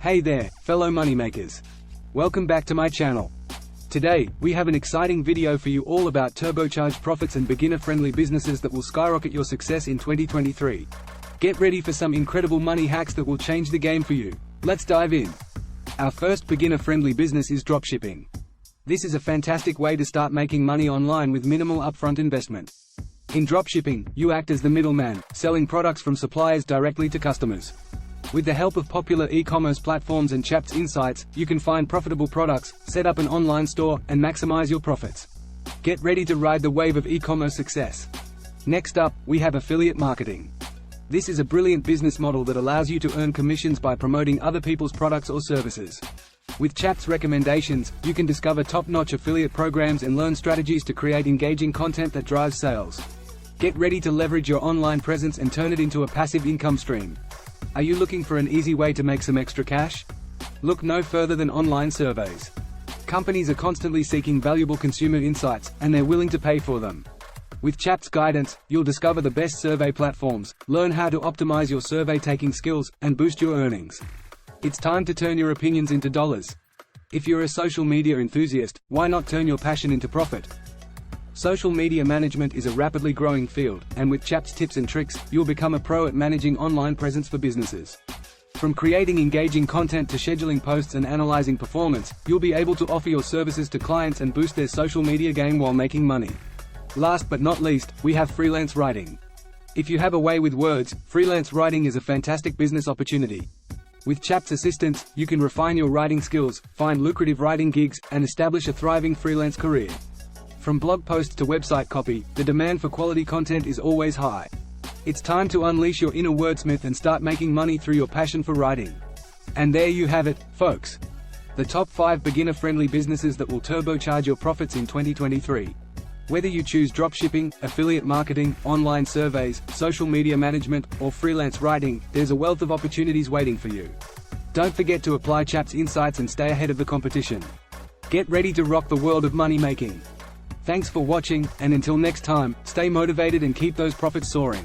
Hey there, fellow moneymakers. Welcome back to my channel. Today, we have an exciting video for you all about turbocharged profits and beginner-friendly businesses that will skyrocket your success in 2023. Get ready for some incredible money hacks that will change the game for you. Let's dive in. Our first beginner-friendly business is dropshipping. This is a fantastic way to start making money online with minimal upfront investment. In dropshipping, you act as the middleman, selling products from suppliers directly to customers. With the help of popular e-commerce platforms and Chaps insights, you can find profitable products, set up an online store, and maximize your profits. Get ready to ride the wave of e-commerce success. Next up, we have affiliate marketing. This is a brilliant business model that allows you to earn commissions by promoting other people's products or services. With Chaps recommendations, you can discover top-notch affiliate programs and learn strategies to create engaging content that drives sales. Get ready to leverage your online presence and turn it into a passive income stream. Are you looking for an easy way to make some extra cash? Look no further than online surveys. Companies are constantly seeking valuable consumer insights, and they're willing to pay for them. With Chaps guidance, you'll discover the best survey platforms, learn how to optimize your survey-taking skills, and boost your earnings. It's time to turn your opinions into dollars. If you're a social media enthusiast, why not turn your passion into profit? Social media management is a rapidly growing field, and with Chaps tips and tricks, you'll become a pro at managing online presence for businesses. From creating engaging content to scheduling posts and analyzing performance, you'll be able to offer your services to clients and boost their social media game while making money. Last but not least, we have freelance writing. If you have a way with words, freelance writing is a fantastic business opportunity. With Chaps assistance, you can refine your writing skills, find lucrative writing gigs, and establish a thriving freelance career. From blog posts to website copy, the demand for quality content is always high. It's time to unleash your inner wordsmith and start making money through your passion for writing. And there you have it, folks. The top 5 beginner-friendly businesses that will turbocharge your profits in 2023. Whether you choose dropshipping, affiliate marketing, online surveys, social media management, or freelance writing, there's a wealth of opportunities waiting for you. Don't forget to apply Chaps insights and stay ahead of the competition. Get ready to rock the world of money making. Thanks for watching, and until next time, stay motivated and keep those profits soaring.